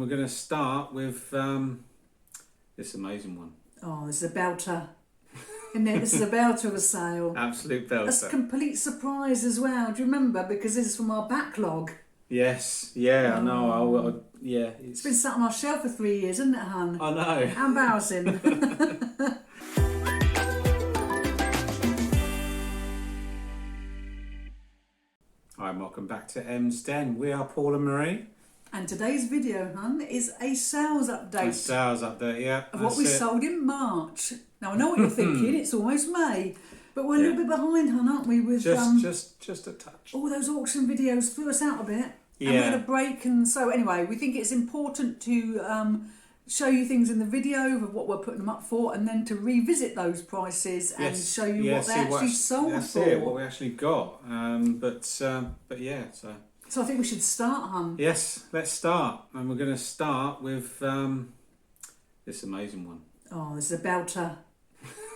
we're going to start with this amazing one. Oh, this is a belter. Isn't it? This is a belter of a sale. Absolute belter. That's a complete surprise as well. Do you remember? Because this is from our backlog. Yes, yeah, I know. Yeah, It's been sat on our shelf for 3 years, isn't it, hun? I know. How embarrassing. Hi, and welcome back to M's Den. We are Paul and Marie. And today's video, hun, is a sales update. A sales update, yeah. Of what we sold in March. Now, I know what you're thinking. It's almost May. But we're a little bit behind, hun, aren't we? With just a touch. all those auction videos threw us out a bit. Yeah. And we had a break, and so anyway, we think it's important to show you things in the video of what we're putting them up for, and then to revisit those prices and show you what they actually sold for. That's it, what we actually got. But yeah, so. So I think we should start, hun. Yes, let's start, and we're going to start with this amazing one. Oh, this is a belter.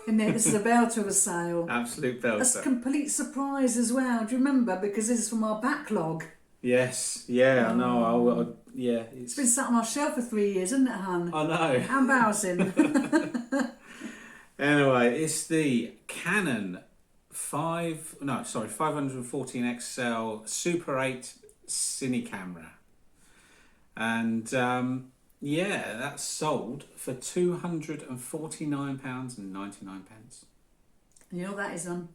Isn't it? This is a belter of a sale. Absolute belter. That's a complete surprise as well. Do you remember? Because this is from our backlog. Yes, yeah, I know. It's been sat on our shelf for 3 years, isn't it, hun? I know. How embarrassing. Anyway, it's the Canon 514 XL Super 8 Cine camera, and that's sold for £249.99. You know what that is, hun?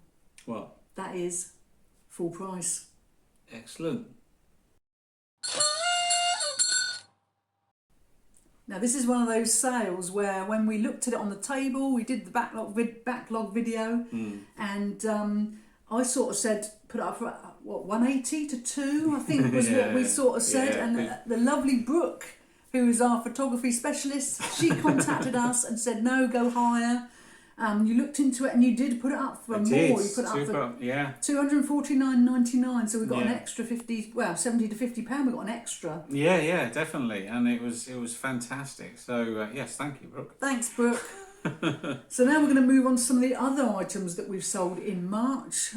What? That is full price. Excellent. Now, this is one of those sales where when we looked at it on the table, we did the backlog video, and I sort of said, put it up for, 180 to 2, I think was what we sort of said. And the lovely Brooke, who is our photography specialist, she contacted us and said, no, go higher. You looked into it and you did put it up for more. You put it up for £249.99. So we got an extra 70 to £50. We got an extra. Yeah, definitely, and it was fantastic. So yes, thank you, Brooke. Thanks, Brooke. So now we're going to move on to some of the other items that we've sold in March.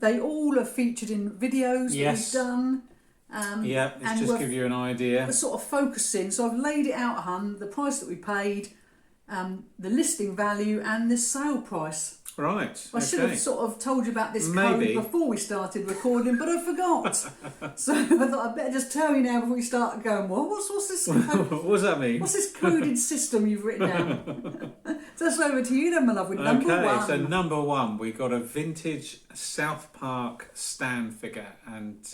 They all are featured in videos that we've done. Let's just give you an idea. We're sort of focusing. So I've laid it out, hun, the price that we paid, the listing value and the sale price. Right. I should have sort of told you about this code before we started recording, but I forgot. So I thought I'd better just tell you now before we start going, well, what's this code? What does that mean? What's this coded system you've written down? So that's over to you then, my love, with number one. Okay, so number one, we got a vintage South Park stand figure, and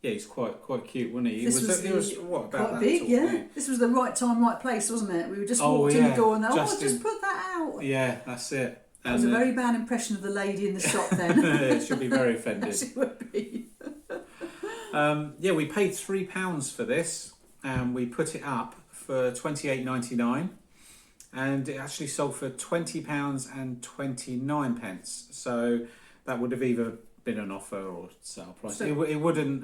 he's quite cute, wasn't he? He was what, about quite big, This was the right time, right place, wasn't it? We were just walked in the door and just put that out. Yeah, that's it. That was a very bad impression of the lady in the shop then. It should be very offended. She would be. We paid £3 for this, and we put it up for £28.99, and it actually sold for £20.29. So that would have either been an offer or sale price. So, it wouldn't.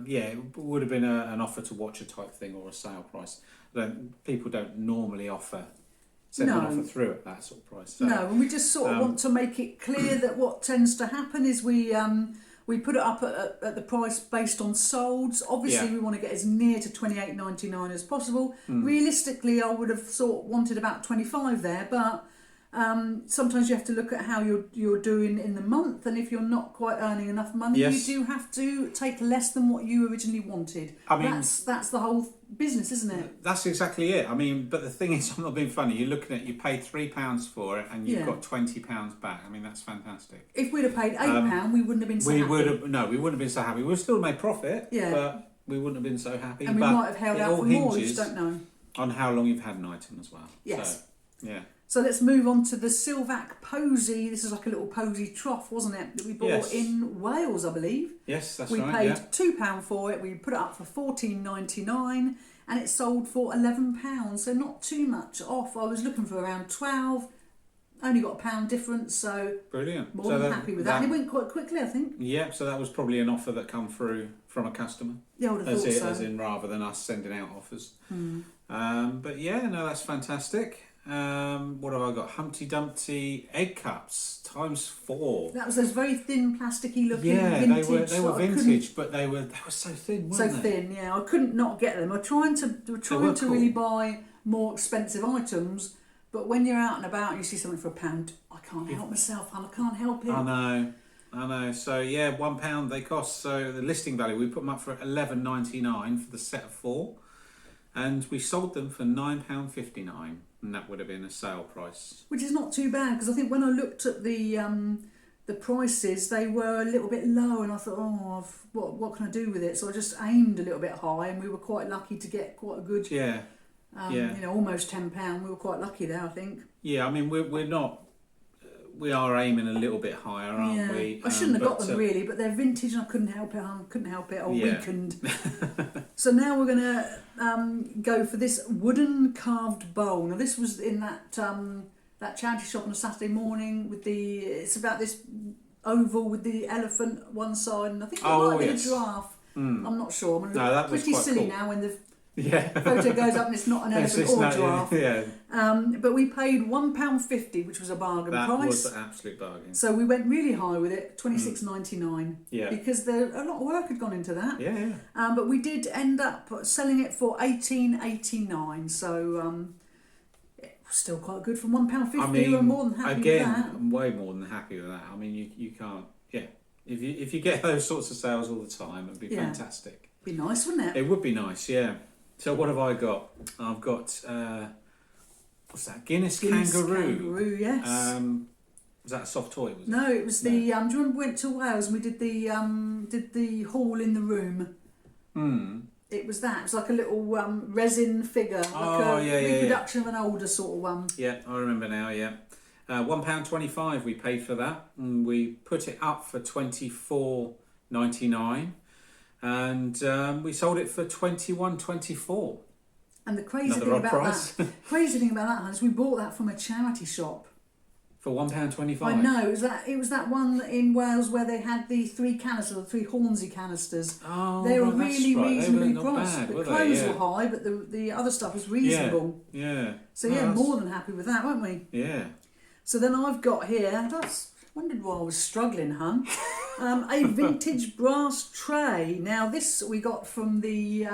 It would have been an offer to watch a type thing or a sale price. People don't normally send an offer through at that sort of price. So, no, and we just sort of want to make it clear that what tends to happen is we put it up at the price based on solds. Obviously, we want to get as near to £28.99 as possible. Realistically, I would have wanted about 25 there, but sometimes you have to look at how you're doing in the month, and if you're not quite earning enough money, you do have to take less than what you originally wanted. I mean, that's the whole business, isn't it? That's exactly it. I mean, but the thing is, I'm not being funny. You're looking at, you paid £3 for it, and you've got £20 back. I mean, that's fantastic. If we'd have paid £8, we wouldn't have been so happy. We wouldn't have been so happy. We would still have made profit, but we wouldn't have been so happy. And we might have held out for more. You just don't know. On how long you've had an item as well. Yes. So, So let's move on to the Silvac Posy. This is like a little posy trough, wasn't it? That we bought in Wales, I believe. Yes, that's right. We paid £2 for it. We put it up for £14.99, and it sold for £11. So not too much off. I was looking for around 12. Only got £1 difference, so brilliant. More than happy with that. And it went quite quickly, I think. Yeah, so that was probably an offer that come through from a customer. Yeah, I would have thought so. As in rather than us sending out offers. But that's fantastic. What have I got? Humpty Dumpty egg cups ×4. That was those very thin, plasticky looking Yeah, vintage. they were vintage, but they were so thin, weren't So they? thin, yeah. I couldn't not get them. We're trying to really buy more expensive items, but when you're out and about and you see something for £1, I can't help myself, and I can't help it. I know. So yeah, £1 they cost. So the listing value, we put them up for £11.99 for the set of 4, and we sold them for £9.59, and that would have been a sale price. Which is not too bad, because I think when I looked at the prices, they were a little bit low, and I thought, what can I do with it? So I just aimed a little bit high, and we were quite lucky to get quite a good, almost £10. We were quite lucky there, I think. Yeah, I mean we're not. We are aiming a little bit higher, aren't we? I shouldn't have got them really, but they're vintage, and I couldn't help it. I weakened. So now we're going to go for this wooden carved bowl. Now this was in that charity shop on a Saturday morning with it's about this oval with the elephant one side, and I think it might be a giraffe. I'm not sure. I'm that was pretty quite silly cool. now when the photo goes up and it's not an elephant or a giraffe. Yeah. But we paid £1.50, which was a bargain price. That was an absolute bargain. So we went really high with it, $26.99. Yeah. Because a lot of work had gone into that. Yeah. But we did end up selling it for $18.89. So it was still quite good for £1.50. I mean, we were more than happy with that. I'm way more than happy with that. I mean, you can't. Yeah. If you get those sorts of sales all the time, it'd be fantastic. Be nice, wouldn't it? It would be nice, yeah. So what have I got? I've got what's that? Guinness Kangaroo. Yes. Was that a soft toy? Was it? No, it was the. Do you remember we went to Wales and we did the hall in the room? It was that. It was like a little resin figure, like a reproduction of an older sort of one. Yeah, I remember now. Yeah, £1.25 we paid for that, and we put it up for £24.99. And we sold it for $21.24. And the crazy thing about that is we bought that from a charity shop for £1.25. I know, it was that one in Wales where they had the 3 Hornsey canisters. They were really reasonably priced. The clothes were high, but the other stuff was reasonable. Yeah. So more than happy with that, weren't we? Yeah. So then I've got here. I wondered why I was struggling, hun. A vintage brass tray. Now this we got from the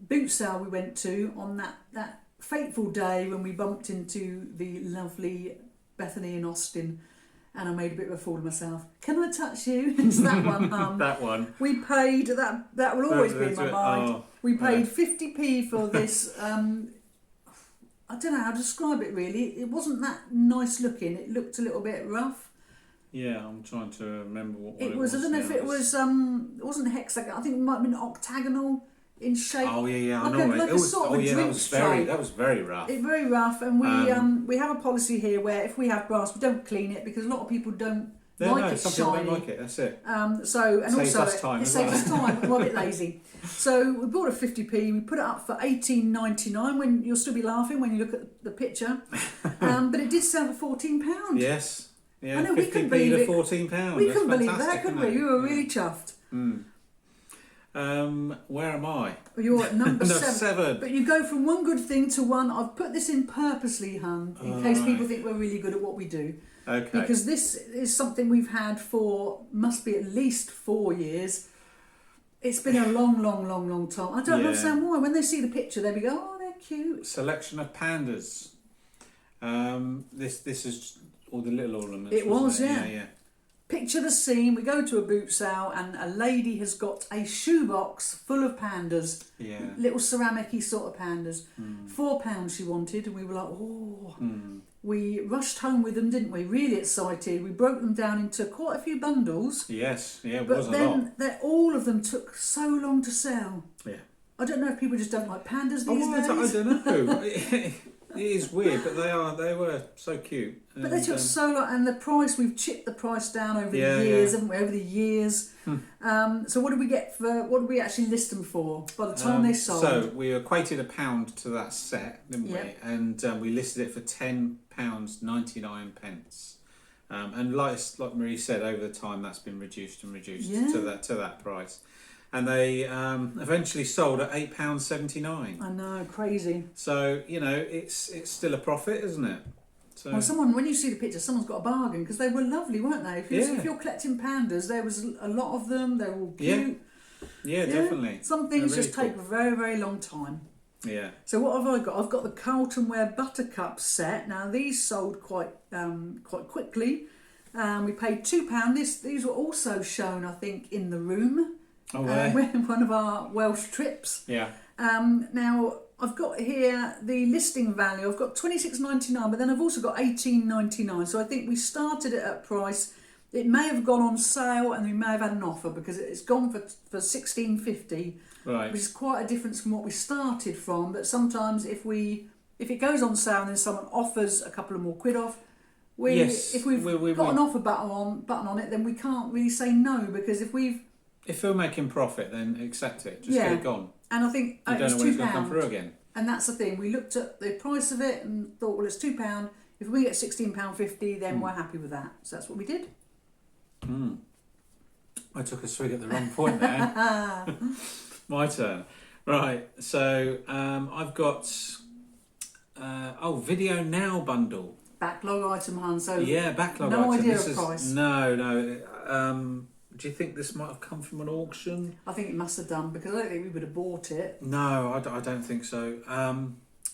boot sale we went to on that fateful day when we bumped into the lovely Bethany in Austin, and I made a bit of a fool of myself. Can I touch you? It's that one, hun. That one. We paid that will always be in my mind. We paid 50p for this. I don't know how to describe it really. It wasn't that nice looking. It looked a little bit rough. Yeah, I'm trying to remember what it was. I don't know if it was. It wasn't hexagonal. I think it might have been octagonal in shape. Oh yeah, I like know. Like a sort of a drinks tray. That was very rough. Very rough, and we have a policy here where if we have brass, we don't clean it because a lot of people don't like it some shiny. people don't like it. That's it. Saves us time. It saves us time. We're a bit lazy. So we bought a 50p. We put it up for $18.99. When you'll still be laughing when you look at the picture, but it did sell for £14. Yes. Yeah, I know, we couldn't believe it. £14. We couldn't believe that, could we? We were really chuffed. Where am I? You're at number 7. But you go from one good thing to one. I've put this in purposely, hun, in case people think we're really good at what we do. Okay. Because this is something we've had for, must be at least 4 years. It's been a long time. I don't understand why. When they see the picture, they'll be go, oh, they're cute. Selection of pandas. This is all the little ornaments. It was, yeah. Picture the scene. We go to a boot sale and a lady has got a shoebox full of pandas. Yeah. Little ceramic-y sort of pandas. £4 she wanted, and we were like, oh. We rushed home with them, didn't we? Really excited. We broke them down into quite a few bundles. Yes, yeah, it but was a then lot. all of them took so long to sell. Yeah. I don't know if people just don't like pandas these days. I don't know. It is weird, but they were so cute. But they took so long, and the price, we've chipped the price down over the years, haven't we? Over the years. So what did we get what did we actually list them for by the time they sold? So we equated £1 to that set, didn't we? And we listed it for £10.99. And like Marie said, over the time that's been reduced to that price. and they eventually sold at £8.79. I know, crazy. So it's still a profit, isn't it? So Well, when you see the picture, someone's got a bargain because they were lovely, weren't they? If you're collecting pandas, there was a lot of them. They were all cute. Yeah, definitely. Some things They're just really take a very, very long time. Yeah. So what have I got? I've got the Carlton Ware Buttercup set. Now these sold quite quickly. We paid £2. These were also shown, I think, in the room. Oh, right. One of our Welsh trips. Yeah. Now I've got here the listing value. I've got $26.99, but then I've also got $18.99. So I think we started it at price. It may have gone on sale, and we may have had an offer because it's gone for $16.50. Right. Which is quite a difference from what we started from. But sometimes if it goes on sale and then someone offers a couple of more quid off, if we've got an offer button on it, then we can't really say no, because if we're making profit, then accept it. Just get it gone. And I think you don't know when it's going to come through again. And that's the thing. We looked at the price of it and thought, well, it's £2. If we get £16.50, then we're happy with that. So that's what we did. I took a swig at the wrong point there. My turn. Right. So I've got Video Now bundle. Backlog item, hun. So yeah, backlog no item. idea of price. No. Do you think this might have come from an auction? I think it must have done, because I don't think we would have bought it. No, I don't think so.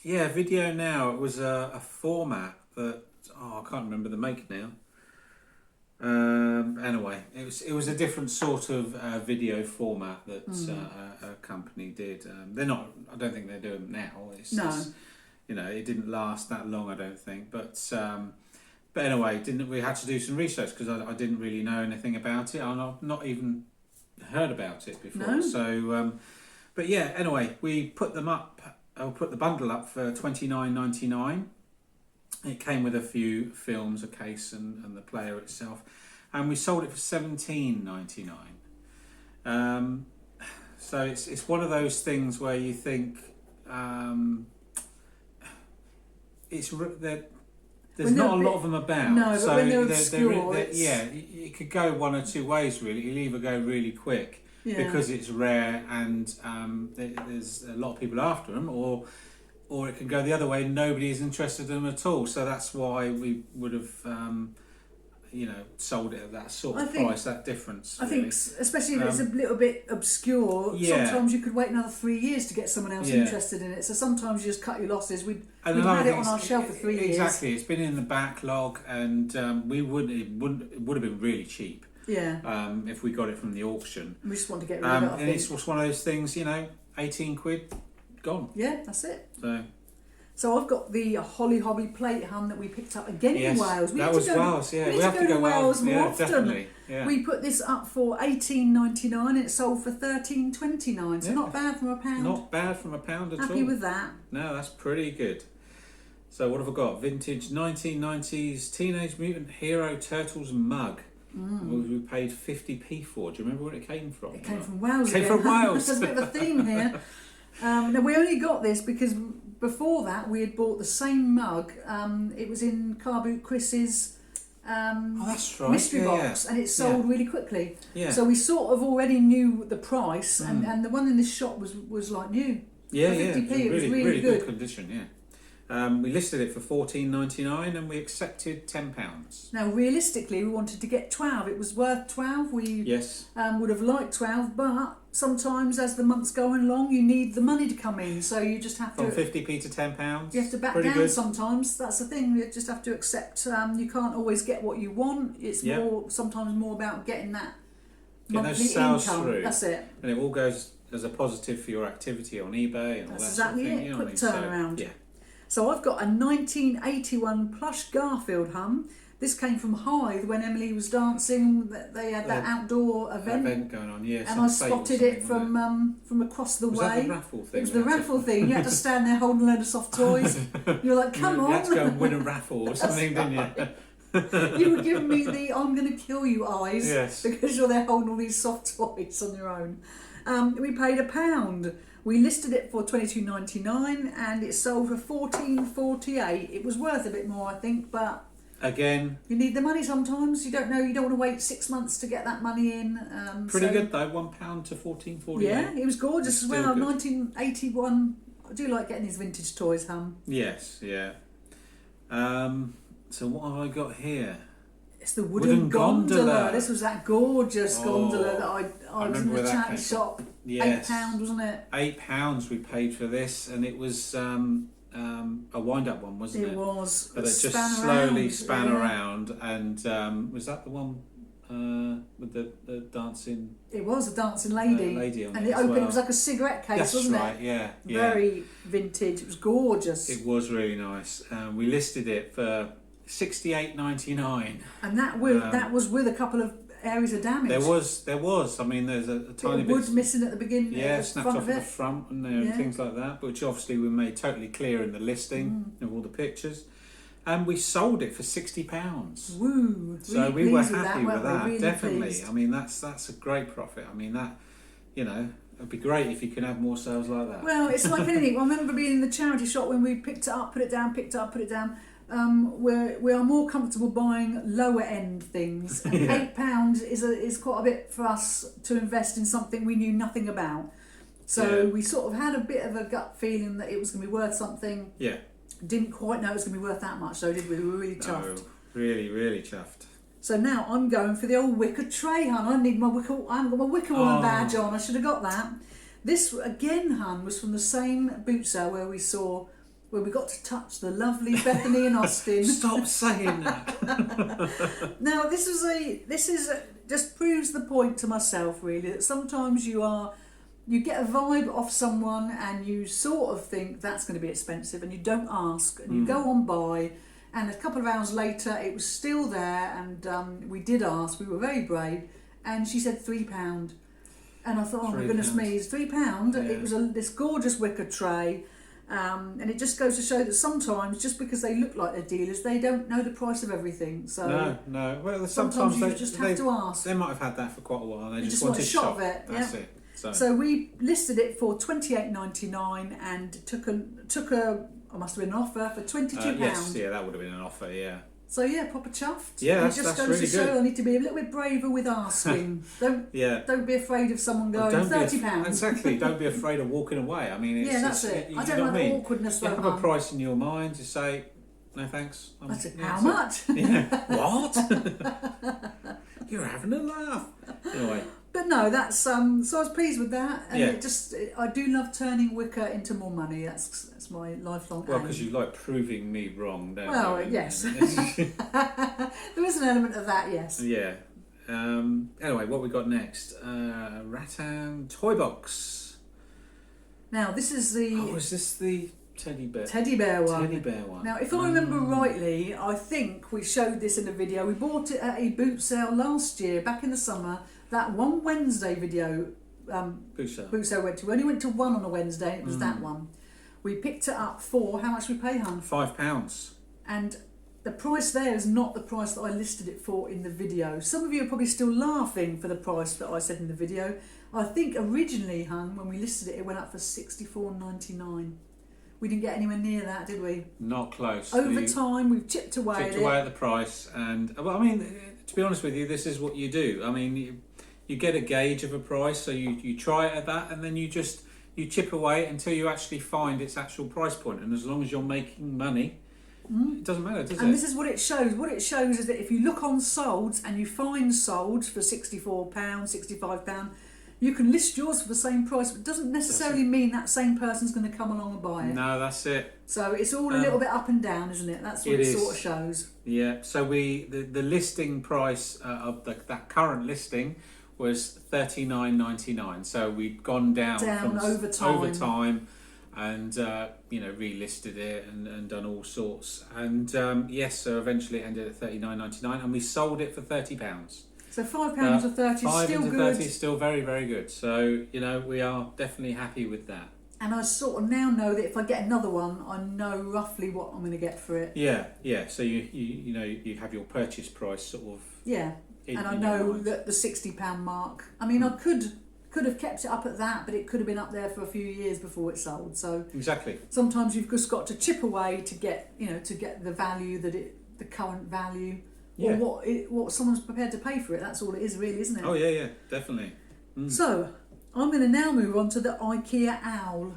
Video Now. It was a format that I can't remember the make now. Anyway, it was a different sort of video format that a company did. They're not. I don't think they're doing them now. It didn't last that long, I don't think. But anyway, we had to do some research because I didn't really know anything about it. I've not even heard about it before. No. So, but yeah. Anyway, we put them up. I'll put the bundle up for $29.99. It came with a few films, a case, and the player itself, and we sold it for $17.99. So it's one of those things where you think there's not a lot of them about. No, but so when they're obscure, it could go one or two ways really. It'll either go really quick because it's rare and there's a lot of people after them, or it can go the other way. Nobody is interested in them at all. So that's why we would have, sold it at that sort of price, that difference. I think, especially if it's a little bit obscure, sometimes you could wait another 3 years to get someone else interested in it. So sometimes you just cut your losses. We'd had it on our shelf for 3 years. Exactly, it's been in the backlog, and it would have been really cheap. Yeah. If we got it from the auction. We just want to get rid of it. And it's just one of those things, 18 quid. Gone. Yeah, that's it. So I've got the Holly Hobby plate hum that we picked up again in Wales. That was Wales, yeah. We need to go to Wales more often. Definitely. Yeah. We put this up for $18.99 and it sold for $13.29. So not bad from a pound. Not bad from a pound at all. Happy with that. No, that's pretty good. So what have I got? Vintage 1990s Teenage Mutant Hero Turtles mug. We paid 50p for. Do you remember where it came from? It came from Wales. Came from Wales. There's a bit of a theme here. Now we only got this because before that we had bought the same mug. It was in Car Boot Chris's that's right. mystery box, and it sold really quickly. Yeah. So we sort of already knew the price, and the one in this shop was like new. Yeah, for 50p, it was really good condition. Yeah. We listed it for $14.99 and we accepted £10. Now, realistically, we wanted to get 12. It was worth 12. We would have liked 12, but sometimes as the months go along, you need the money to come in, so you just have to... From 50p to £10? You have to back down sometimes. That's the thing. You just have to accept you can't always get what you want. It's sometimes more about getting that monthly those sales income. Through. That's it. And it all goes as a positive for your activity on eBay and all that sort of thing. Exactly it. Quick turnaround. So, So I've got a 1981 plush Garfield hum. This came from Hythe when Emily was dancing. They had that outdoor event going on, yes. And I spotted it from across the way. Was that the raffle thing? It was the raffle thing. You had to stand there holding a load of soft toys. You were like, come on. You had to go and win a raffle or something, didn't you? You were giving me the I'm going to kill you eyes. Yes. Because you're there holding all these soft toys on your own. We paid £1. We listed it for $22.99 and it sold for $14.48. It was worth a bit more, I think, but Again, You need the money sometimes. You don't know. You don't want to wait 6 months to get that money in. pretty good though. £1 to 14.48. Yeah, it was gorgeous as Still well. good. 1981. I do like getting these vintage toys, hum. Yes, yeah. So what have I got here? It's the wooden gondola. gondola. This was that gorgeous gondola that I was in remember where the that charity came from. shop. Yes. £8, wasn't it? £8 we paid for this, and it was a wind-up one, wasn't it? It was. But it just Span slowly around, span yeah. around, and was that the one with the dancing It was a dancing lady. lady on And it it as opened. well? It was like a cigarette case, That's wasn't right. it? Yeah, yeah. Very vintage. It was gorgeous. It was really nice. We listed it for $68.99. And that was with a couple of areas of damage. There was. I mean, there's a tiny bit. Wood missing at the beginning. Yeah, at the snapped front off of at it. the front and Yeah. things like that, which obviously we made totally clear in the listing of all the pictures. And we sold it for £60. Woo! So Really we were pleased happy weren't with we? that, Really definitely. pleased. I mean, that's a great profit. I mean, that, it'd be great if you could have more sales like that. Well, it's like anything. I remember being in the charity shop when we picked it up, put it down, picked it up, put it down. We are more comfortable buying lower end things. And Yeah. £8 is quite a bit for us to invest in something we knew nothing about. So Yeah. we sort of had a bit of a gut feeling that it was going to be worth something. Yeah. Didn't quite know it was going to be worth that much, though, did we? We were really chuffed. No, really, really chuffed. So now I'm going for the old wicker tray, hun. I need my wicker. I haven't got my wicker woman badge on. I should have got that. This again, hun, was from the same boot sale where we got to touch the lovely Bethany and Austin. Stop saying that. Now this is just proves the point to myself, really, that sometimes you get a vibe off someone and you sort of think that's going to be expensive and you don't ask and you go on by, and a couple of hours later it was still there, and we did ask. We were very brave, and she said £3, and I thought, oh my goodness me, it's £3. Yeah. It was this gorgeous wicker tray. And it just goes to show that sometimes, just because they look like they're dealers, they don't know the price of everything. So No. Well, sometimes you they just have to ask. They might have had that for quite a while, and they You just want wanted a shot shop. of it. That's Yeah. it. So we listed it for $28.99 and took a I must have been an offer for £22. Yes, yeah, that would have been an offer. Yeah. So yeah, proper chuffed. Yeah, it just that's goes really to show good. I need to be a little bit braver with asking. Yeah. Don't be afraid of someone going £30. Exactly. Don't be afraid of walking away. I mean, it's, Yeah, that's it. You I know don't what like I mean? the awkwardness. You though, have a Mum. price in your mind. You say, no thanks. That's it. Yeah, How that's it. much? Yeah. What? You're having a laugh. Anyway. But no, that's so I was pleased with that, and Yeah. I do love turning wicker into more money. That's my lifelong Well, aim. because you like proving me wrong, don't Well, you? yes. There is an element of that, yes. Yeah. Anyway, what we got next? Rattan Toy Box. Now this is the Oh, is this the teddy bear? teddy bear one. Teddy bear one. Now, if I remember rightly, I think we showed this in a video. We bought it at a boot sale last year, back in the summer. That one Wednesday video boot sale went to. We only went to one on a Wednesday, and it was that one. We picked it up for, how much we pay, hun? £5. And the price there is not the price that I listed it for in the video. Some of you are probably still laughing for the price that I said in the video. I think originally, hun, when we listed it, it went up for $64.99. We didn't get anywhere near that, did we? Not close. Over time, we've chipped away at it. The price, and well, I mean, to be honest with you, this is what you do. I mean, you get a gauge of a price, so you try it at that, and then you chip away until you actually find its actual price point. And as long as you're making money, it doesn't matter, does it? And this is what it shows. What it shows is that if you look on solds and you find solds for £64, £65, you can list yours for the same price, but it doesn't necessarily mean that same person's going to come along and buy it. No, that's it. So it's all a little bit up and down, isn't it? That's what it sort of shows. Yeah. So the listing price of that current listing was $39.99. So we'd gone down over time, and relisted it and done all sorts. And yes, so eventually it ended at $39.99, and we sold it for £30. So £5 or 30 is still good. £5 is still very, very good. So we are definitely happy with that. And I sort of now know that if I get another one, I know roughly what I'm going to get for it. Yeah. So you have your purchase price sort of. Yeah. And I know that the £60 mark. I mean, I could have kept it up at that, but it could have been up there for a few years before it sold. So exactly. sometimes you've just got to chip away to get the value that the current value Yeah. or what someone's prepared to pay for it. That's all it is, really, isn't it? Oh yeah, definitely. So I'm going to now move on to the IKEA owl.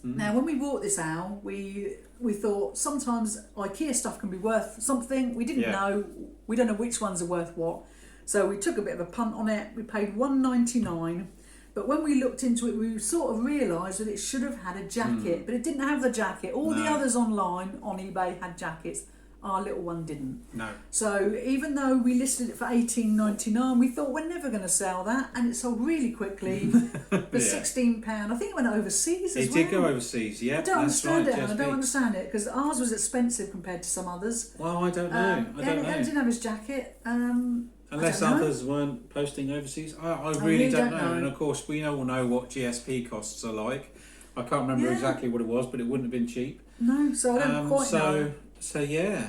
Now, when we bought this owl, we thought sometimes IKEA stuff can be worth something. We didn't know. We don't know which ones are worth what. So we took a bit of a punt on it. We paid $1.99. But when we looked into it, we sort of realised that it should have had a jacket. But it didn't have the jacket. All the others online on eBay had jackets. Our little one didn't. No. So even though we listed it for $18.99, we thought we're never going to sell that, and it sold really quickly for £16. I think it went overseas as well. It did go overseas, yeah. I don't understand it. Right, I don't understand it because ours was expensive compared to some others. Well, I don't know. I don't know. It didn't have his jacket. Unless others weren't posting overseas. I really don't know. And of course, we all know what GSP costs are like. I can't remember exactly what it was, but it wouldn't have been cheap. No, so I don't quite know. So yeah,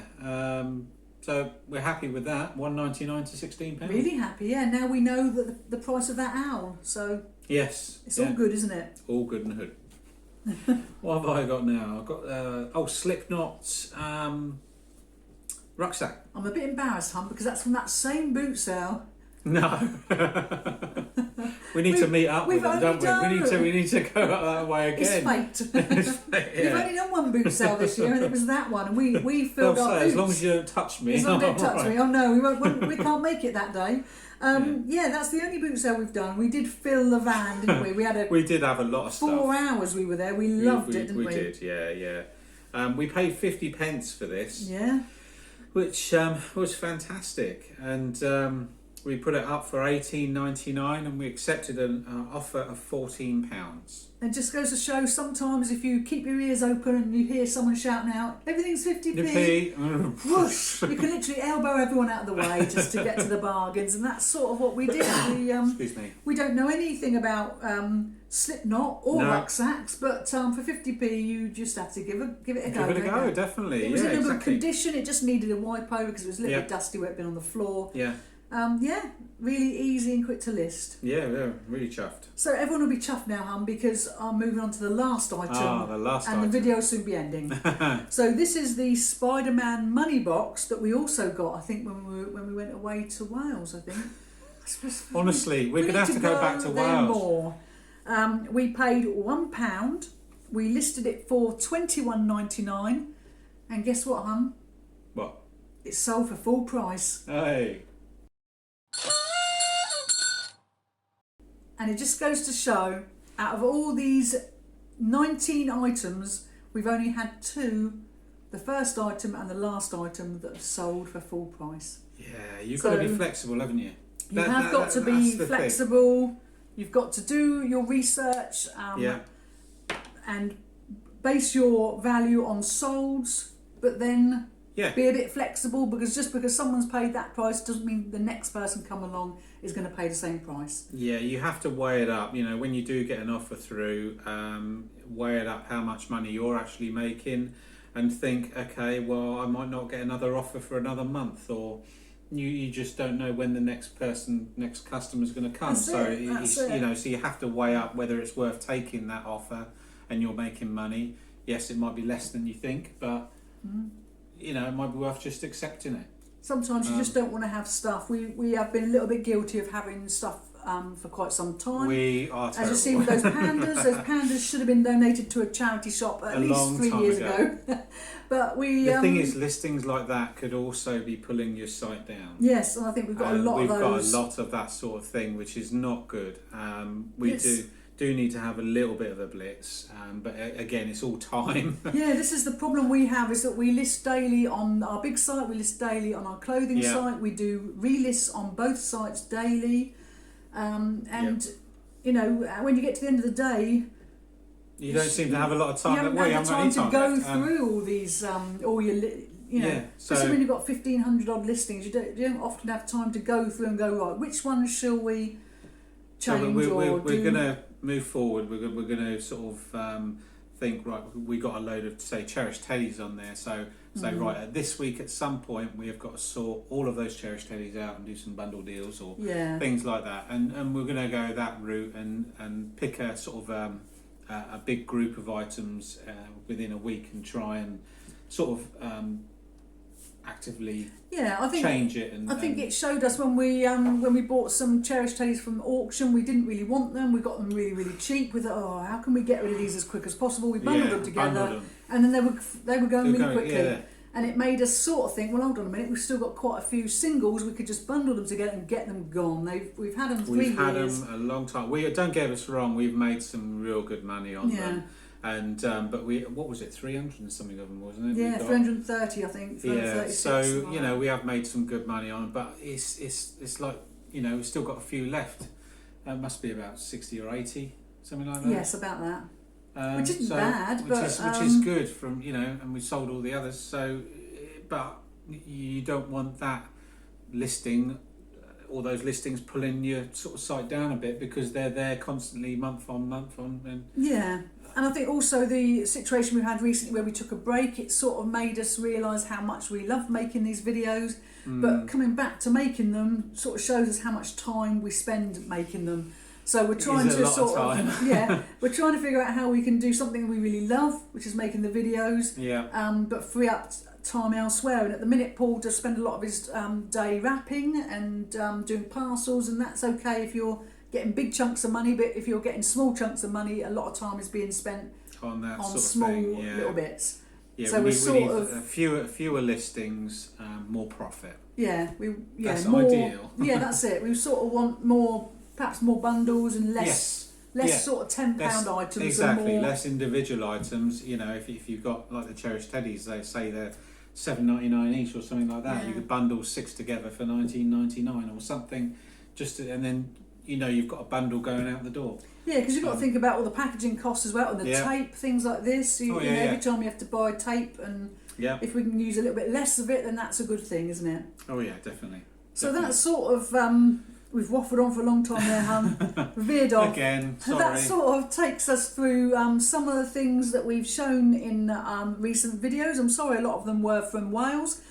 so we're happy with that. $1.99 to £16. Really happy, yeah. Now we know the price of that owl, so yes, it's all good, isn't it? All good and hood. What have I got now? I've got Slipknot's rucksack. I'm a bit embarrassed, hon, because that's from that same boot sale. No. We need to meet up with them, don't we? We need to go up that way again. It's fate. We've only done one boot sale this year, and it was that one. And we filled our boots. As long as you don't touch me. As long as you don't touch me. Oh no, we can't make it that day. That's the only boot sale we've done. We did fill the van, didn't we? We did have a lot of stuff. 4 hours we were there. We loved it, didn't we? We did, yeah. We paid 50 pence for this. Yeah. Which was fantastic. And we put it up for $18.99 and we accepted an offer of £14. It just goes to show sometimes if you keep your ears open and you hear someone shouting out, everything's 50p, whoosh, you can literally elbow everyone out of the way just to get to the bargains, and that's sort of what we did. Excuse me. We don't know anything about Slipknot or rucksacks, but for 50p you just have to give it a go. Give it a go, definitely. It was in a good condition, it just needed a wipe over because it was a little bit dusty where it had been on the floor. Yeah. Really easy and quick to list. Yeah, really chuffed. So everyone will be chuffed now, hon, because I'm moving on to the last item. The video will soon be ending. So this is the Spider-Man money box that we also got, I think, when we went away to Wales, I think. Honestly, we're going to have to go back to Wales. More. We paid £1. We listed it for $21.99. And guess what, hon? What? It sold for full price. Hey. And it just goes to show, out of all these 19 items, we've only had 2, the first item and the last item, that have sold for full price. Yeah, you've got to be flexible, haven't you? You have got to be flexible. You've got to do your research and base your value on solds, but then be a bit flexible, because just because someone's paid that price doesn't mean the next person come along is going to pay the same price. Yeah, you have to weigh it up. You know, when you do get an offer through, weigh it up how much money you're actually making, and think, okay, well, I might not get another offer for another month, or you just don't know when the next customer's going to come. So you have to weigh up whether it's worth taking that offer, and you're making money. Yes, it might be less than you think, but it might be worth just accepting it. Sometimes you just don't want to have stuff. We have been a little bit guilty of having stuff for quite some time. We are terrible. As you see with those pandas should have been donated to a charity shop at least 3 years ago. But the thing is, listings like that could also be pulling your site down. Yes, and I think we've got a lot of those. We've got a lot of that sort of thing, which is not good. We do need to have a little bit of a blitz, but again, it's all time. Yeah, this is the problem we have, is that we list daily on our big site, we list daily on our clothing site, we do relists on both sites daily, when you get to the end of the day, you don't seem to have a lot of time. You haven't had the time to go through all these, especially when you've got 1,500 odd listings, you don't often have time to go through and go, right, which one shall we change? We're going to move forward. We're going to sort of think, right, we got a load of, say, cherished teddies on there, so right, this week at some point we have got to sort all of those cherished teddies out and do some bundle deals or things like that, and we're going to go that route and pick a sort of a big group of items within a week and try and sort of actively I think change it. And I think it showed us when we bought some cherished teddies from auction. We didn't really want them. We got them really, really cheap. We thought, how can we get rid of these as quick as possible? We bundled them together, and then they were going really quickly. Yeah. And it made us sort of think, well, hold on a minute, we've still got quite a few singles. We could just bundle them together and get them gone. We've had them 3 years. We've had them a long time. Don't get us wrong. We've made some real good money on them. And but what was it, 300 and something of them, wasn't it? Yeah, 330, I think. So we have made some good money on them, but it's like we've still got a few left. It must be about 60 or 80, something like that. Yes, about that. Which isn't bad, which is good from and we sold all the others. So, but you don't want that listing, all those listings pulling your sort of site down a bit, because they're there constantly, month on. And I think also the situation we had recently where we took a break, it sort of made us realise how much we love making these videos. But coming back to making them sort of shows us how much time we spend making them. So we're trying to we're trying to figure out how we can do something we really love, which is making the videos. But free up time elsewhere. And at the minute, Paul does spend a lot of his day wrapping and doing parcels, and that's okay if you're getting big chunks of money. But if you're getting small chunks of money, a lot of time is being spent on that sort of small thing, little bits. Yeah, so we sort of fewer listings, more profit. That's more, ideal. That's it. We sort of want more. Perhaps more bundles and less sort of £10 items. Exactly, and more... less individual items. If you've got like the cherished teddies, they say they're $7.99 each or something like that. You could bundle 6 together for $19.99 or something, and then you've got a bundle going out the door. Yeah, because you've got to think about all the packaging costs as well, and the tape, things like this. Every time you have to buy tape, and if we can use a little bit less of it, then that's a good thing, isn't it? Oh yeah, definitely. So that's sort of. We've waffled on for a long time there, hun. Veered off. Again, sorry. That sort of takes us through some of the things that we've shown in recent videos. I'm sorry, a lot of them were from Wales.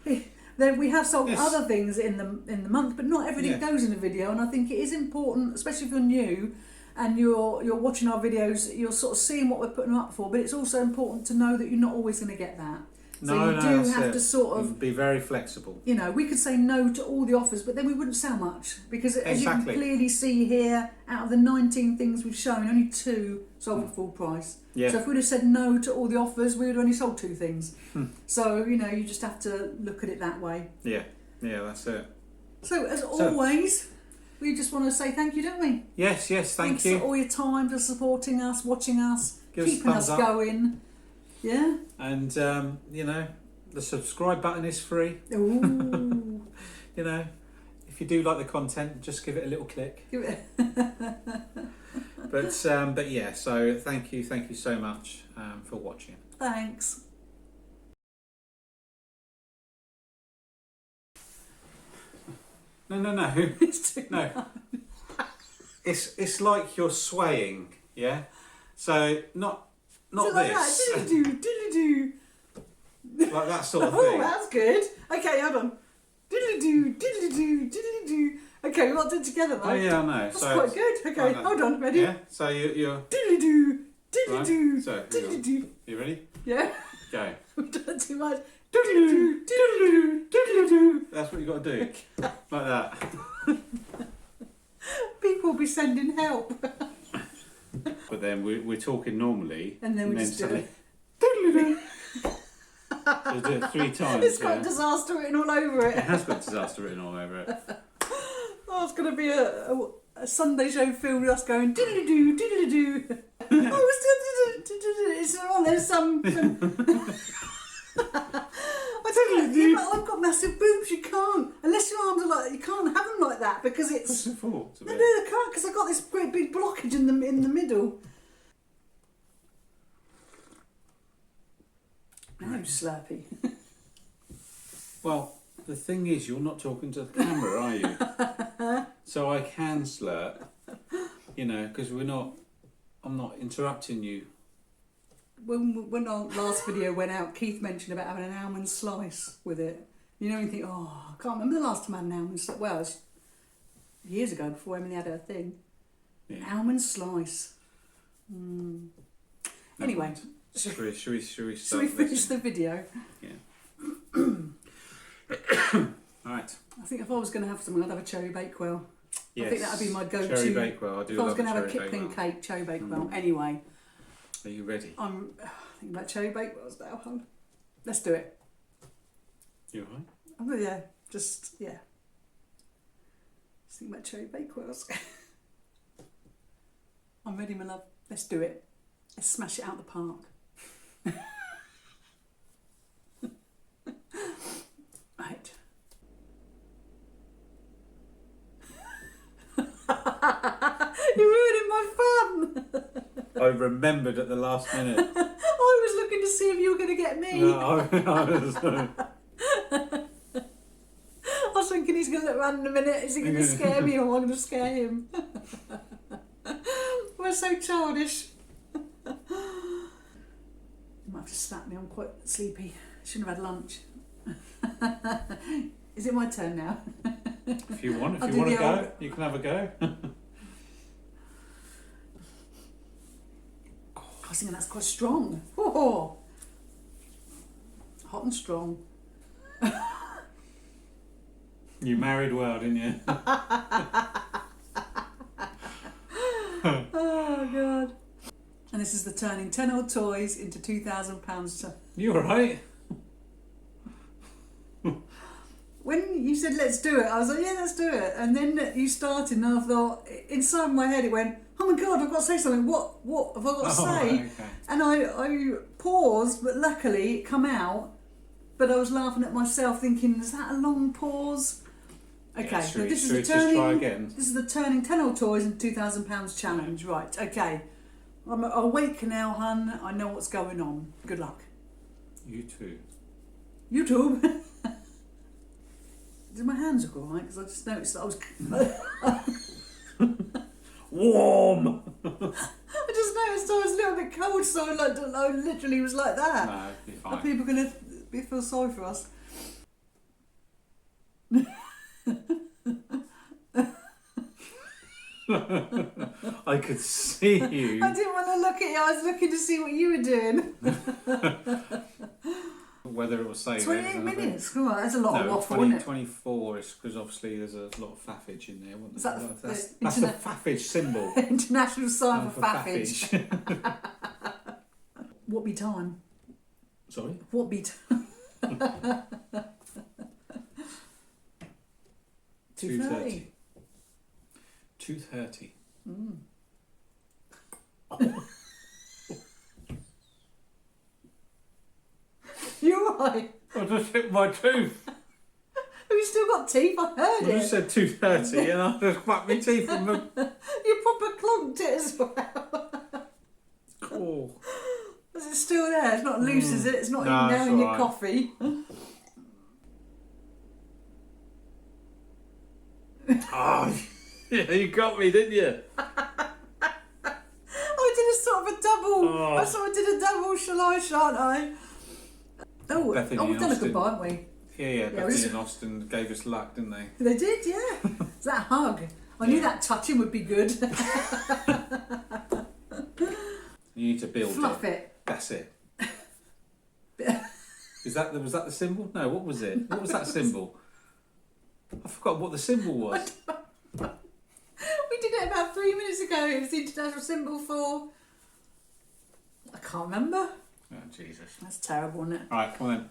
We have sold other things in the month, but not everything goes in a video. And I think it is important, especially if you're new and you're watching our videos, you're sort of seeing what we're putting up for. But it's also important to know that you're not always going to get that. So you do have to sort of be very flexible. We could say no to all the offers, but then we wouldn't sell much, because as you can clearly see here, out of the 19 things we've shown, only 2 sold at full price. So if we'd have said no to all the offers, we would have only sold 2 things. So you just have to look at it that way. Yeah, that's it. So as always, we just want to say thank you, don't we? Yes, thanks you for all your time, for supporting us, watching us, keeping us going. Yeah. And, the subscribe button is free. Ooh. If you do like the content, just give it a little click. But yeah, so thank you so much for watching. Thanks. No. No. It's like you're swaying, yeah? So not like this. That? Diddly-doo. Like that sort of thing. thing. Oh, that's good. Okay, hold on. Diddly-doo. Okay, we've got to do it together though. Oh yeah, I know. That's quite good. Okay, hold on, ready? Yeah, so you're... Diddly-doo. Right. So, you ready? Yeah. Go. We've done too much. That's what you got to do. Like that. People will be sending help. But then we're talking normally, and then we just do it. So do it 3 times. It's got disaster written all over it. It has got disaster written all over it. Oh, it's going to be a Sunday show film with us going diddly-doo. Oh, it's on. There's some. I've got massive boobs. You can't, unless your arms are like that. You can't have them like that because it's. What's it for? No, I can't, because I've got this great big blockage in the middle. No, slurpy. Well, the thing is, you're not talking to the camera, are you? So I can slurp, because I'm not interrupting you. When our last video went out, Keith mentioned about having an almond slice with it. You think, I can't remember the last time I had an almond slice. Well, it was years ago, before Emily had her thing. Yeah. Almond slice. Anyway. Should we finish the video? Yeah. I think if I was going to have something, I'd have a cherry bakewell. Yes. I think that would be my go-to. Cherry bakewell. I do If I was love going to have a cherry Kipling bakewell. cake, cherry bakewell. Anyway, Are you ready? I'm thinking about cherry bakewells now. Let's do it. You all right? Oh yeah, just yeah. Just think about cherry bakewells. I'm ready, my love. Let's do it. Let's smash it out the park. Right. You're ruining my fun. I remembered at the last minute. I was looking to see if you were going to get me. No, I was. I was thinking he's going to look around in a minute. Is he going to scare me or am I going to scare him? We're so childish. You might have to slap me. I'm quite sleepy. Shouldn't have had lunch. Is it my turn now? If you want, I'll to do the go, old- you can have a go. I was thinking that's quite strong. Oh, hot and strong. You married well, didn't you? Oh God. And this is the turning 10 old toys into £2,000. You all right? When you said let's do it, I was like, yeah, let's do it. And then you started, and I thought, inside my head, it went, oh my God, I've got to say something. What have I got to say? Right, okay. And I paused, but luckily it come out. But I was laughing at myself, thinking, is that a long pause? Okay, Yeah, so should this we is the just try turning. again? This is the turning 10 old toys into £2,000 challenge. Right, okay. I'm awake now, hun. I know what's going on. Good luck. You too. YouTube. Did my hands look alright? Because I just noticed that I was. Warm. I just noticed I was a little bit cold, so I literally was like that. No, you're Are fine. people going to feel sorry for us? I could see you. I didn't want to look at you. I was looking to see what you were doing. Whether it will save 28 minutes. Come on, that's a lot of No, waffle, 20, isn't it? 24 is because obviously there's a lot of faffage in there, wasn't Is there? that That's the faffage symbol. International sign Oh, for faffage. What be time? Sorry? What be time? 2:30. 2:30. You're right. I just hit my tooth. Have you still got teeth? I heard You it. said 2:30 and I just cracked my teeth from the... You proper clonked it as well. Oh. Is it still there? It's not loose, is it? It's not No, even it's down in your alright. coffee. Oh, yeah, you got me, didn't you? I did a sort of a double. Oh. I sort of did a double, shan't I? Oh, Bethany we've and done a Austin. goodbye, haven't we? Yeah, we Bethany just- and Austin gave us luck, didn't they? They did, yeah. It's that hug. I knew Yeah. that touching would be good. You need to build Fluff it. it. That's it. Was that the symbol? No, what was it? What was that symbol? I forgot what the symbol was. We did it about 3 minutes ago. It was the international symbol for. I can't remember. Oh, Jesus. That's terrible, isn't it? All right, come on then.